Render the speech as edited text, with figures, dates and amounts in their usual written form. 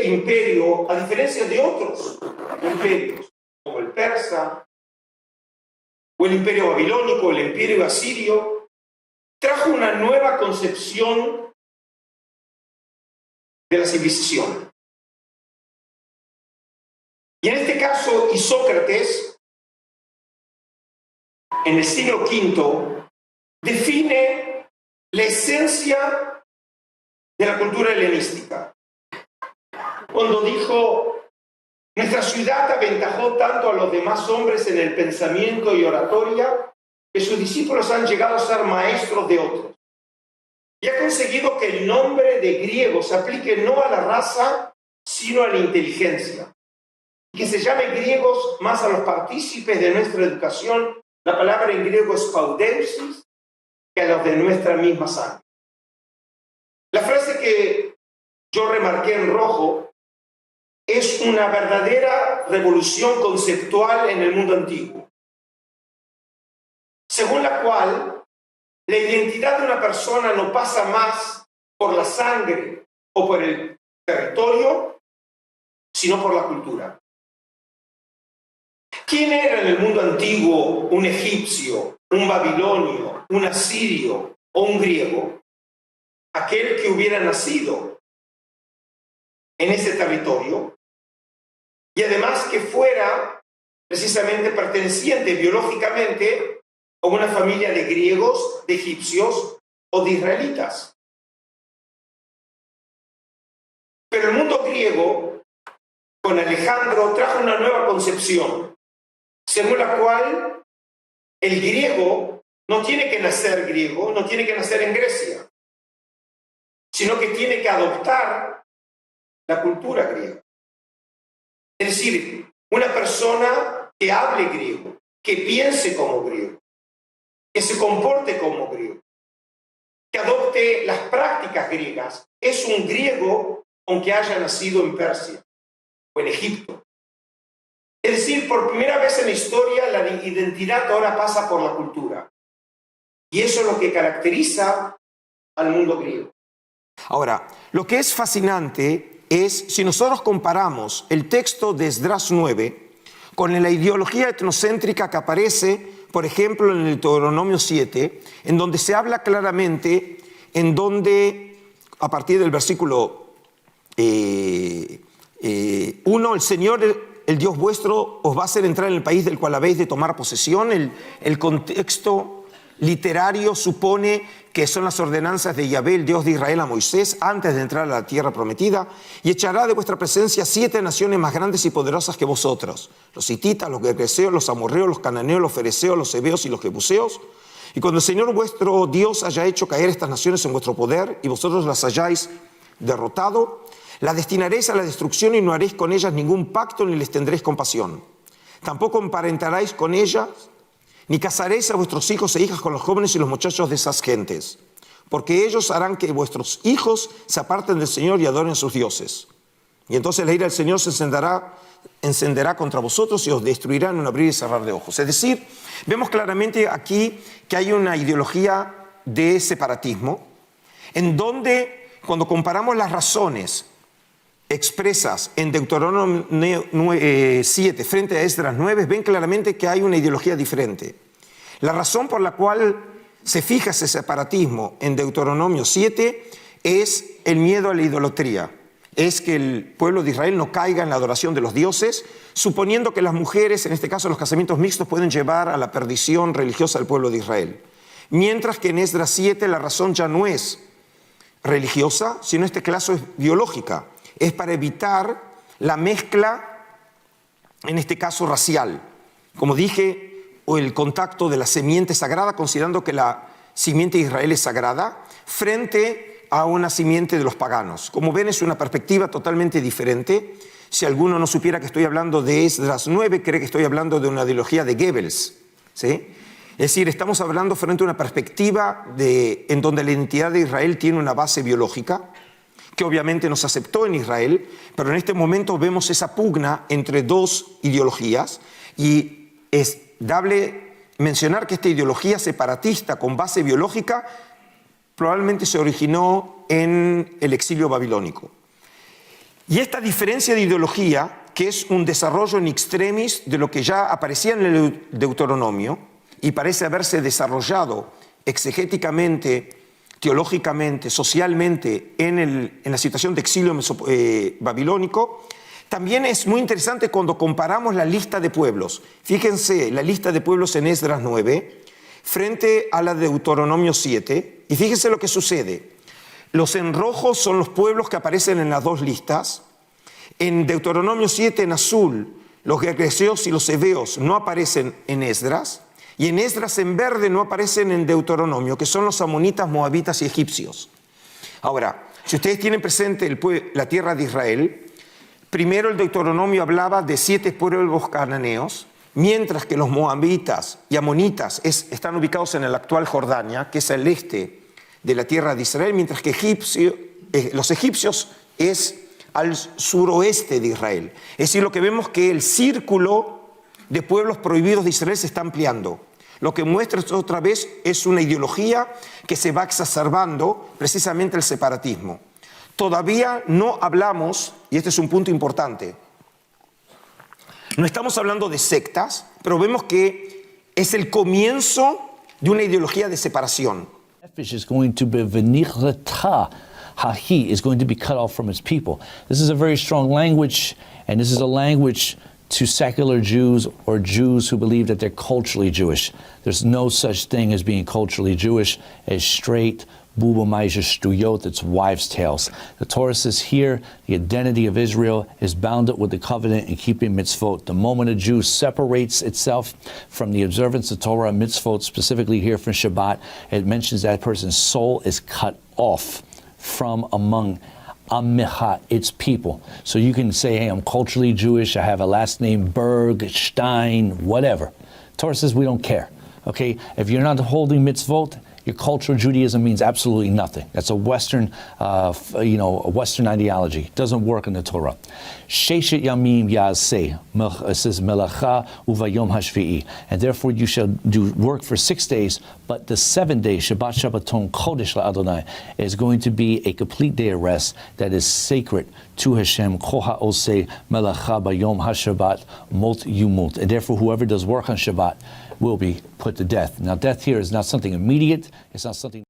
este imperio, a diferencia de otros imperios, como el persa, o el imperio babilónico, el imperio asirio, trajo una nueva concepción de la civilización. Y en este caso, Isócrates, en el siglo V, define la esencia de la cultura helenística, cuando dijo: nuestra ciudad aventajó tanto a los demás hombres en el pensamiento y oratoria que sus discípulos han llegado a ser maestros de otros. Y ha conseguido que el nombre de griego se aplique no a la raza, sino a la inteligencia. Y que se llame griegos más a los partícipes de nuestra educación. La palabra en griego es paudeusis, que a los de nuestra misma sangre. La frase que yo remarqué en rojo es una verdadera revolución conceptual en el mundo antiguo, según la cual la identidad de una persona no pasa más por la sangre o por el territorio, sino por la cultura. ¿Quién era en el mundo antiguo un egipcio, un babilonio, un asirio o un griego? Aquel que hubiera nacido en ese territorio y además que fuera precisamente perteneciente biológicamente a una familia de griegos, de egipcios o de israelitas. Pero el mundo griego, con Alejandro, trajo una nueva concepción, según la cual el griego no tiene que nacer griego, no tiene que nacer en Grecia, sino que tiene que adoptar la cultura griega. Es decir, una persona que hable griego, que piense como griego, que se comporte como griego, que adopte las prácticas griegas, es un griego aunque haya nacido en Persia o en Egipto. Es decir, por primera vez en la historia la identidad ahora pasa por la cultura. Y eso es lo que caracteriza al mundo griego. Ahora, lo que es fascinante es, si nosotros comparamos el texto de Esdras 9 con la ideología etnocéntrica que aparece, por ejemplo, en el Deuteronomio 7, en donde se habla claramente, en donde, a partir del versículo 1, el Señor, el Dios vuestro, os va a hacer entrar en el país del cual habéis de tomar posesión. El contexto literario supone que son las ordenanzas de Yahvé, el Dios de Israel, a Moisés antes de entrar a la tierra prometida, y echará de vuestra presencia 7 naciones más grandes y poderosas que vosotros: los hititas, los gergeseos, los amorreos, los cananeos, los fereceos, los heveos y los jebuseos. Y cuando el Señor vuestro Dios haya hecho caer estas naciones en vuestro poder y vosotros las hayáis derrotado, las destinaréis a la destrucción y no haréis con ellas ningún pacto ni les tendréis compasión. Tampoco emparentaréis con ellas, ni casaréis a vuestros hijos e hijas con los jóvenes y los muchachos de esas gentes, porque ellos harán que vuestros hijos se aparten del Señor y adoren a sus dioses. Y entonces la ira del Señor se encenderá contra vosotros y os destruirá en un abrir y cerrar de ojos. Es decir, vemos claramente aquí que hay una ideología de separatismo, en donde cuando comparamos las razones expresas en Deuteronomio 7 frente a Esdras 9, ven claramente que hay una ideología diferente. La razón por la cual se fija ese separatismo en Deuteronomio 7 es el miedo a la idolatría. Es que el pueblo de Israel no caiga en la adoración de los dioses, suponiendo que las mujeres, en este caso los casamientos mixtos, pueden llevar a la perdición religiosa del pueblo de Israel. Mientras que en Esdras 7 la razón ya no es religiosa, sino en este caso es biológica. Es para evitar la mezcla, en este caso racial. Como dije, o el contacto de la simiente sagrada, considerando que la simiente de Israel es sagrada, frente a una simiente de los paganos. Como ven, es una perspectiva totalmente diferente. Si alguno no supiera que estoy hablando de Esdras 9, cree que estoy hablando de una ideología de Goebbels, ¿sí? Es decir, estamos hablando frente a una perspectiva en donde la identidad de Israel tiene una base biológica, que obviamente no se aceptó en Israel, pero en este momento vemos esa pugna entre dos ideologías, y es dable mencionar que esta ideología separatista con base biológica probablemente se originó en el exilio babilónico. Y esta diferencia de ideología, que es un desarrollo en extremis de lo que ya aparecía en el Deuteronomio y parece haberse desarrollado exegéticamente, teológicamente, socialmente en la situación de exilio babilónico, también es muy interesante cuando comparamos la lista de pueblos. Fíjense, la lista de pueblos en Esdras 9 frente a la de Deuteronomio 7, y fíjense lo que sucede. Los en rojo son los pueblos que aparecen en las dos listas. En Deuteronomio 7 en azul, los gergeseos y los heveos no aparecen en Esdras, y en Esdras en verde no aparecen en Deuteronomio, que son los amonitas, moabitas y egipcios. Ahora, si ustedes tienen presente la tierra de Israel, primero el Deuteronomio hablaba de 7 pueblos cananeos, mientras que los moabitas y amonitas están ubicados en el actual Jordania, que es el este de la tierra de Israel, mientras que los egipcios es al suroeste de Israel. Es decir, lo que vemos que el círculo de pueblos prohibidos de Israel se está ampliando. Lo que muestra otra vez es una ideología que se va exacerbando, precisamente el separatismo. Todavía no hablamos, y este es un punto importante, no estamos hablando de sectas, pero vemos que es el comienzo de una ideología de separación. Is going to be v'nichlata, he is going to be cut off from his people. This is a very strong language, and this is a language to secular Jews or Jews who believe that they're culturally Jewish. There's no such thing as being culturally Jewish, as straight Bubamaish Stuyot, it's wives' tales. The Torah says here, the identity of Israel is bound up with the covenant and keeping mitzvot. The moment a Jew separates itself from the observance of Torah and mitzvot, specifically here from Shabbat, it mentions that person's soul is cut off from among Amicha, its people. So you can say, hey, I'm culturally Jewish, I have a last name Berg, Stein, whatever. Torah says we don't care. Okay, if you're not holding mitzvot, your cultural Judaism means absolutely nothing. That's a Western, a Western ideology. It doesn't work in the Torah. Sheshet yamim yaseh, it says melacha uvayom hashvi'i, and therefore you shall do work for 6 days. But the 7th day, Shabbat Shabbaton Kodesh LaAdonai, is going to be a complete day of rest that is sacred to Hashem. Koha oseh melacha bayom hashabbat mot yumut, and therefore whoever does work on Shabbat will be put to death. Now, death here is not something immediate. It's not something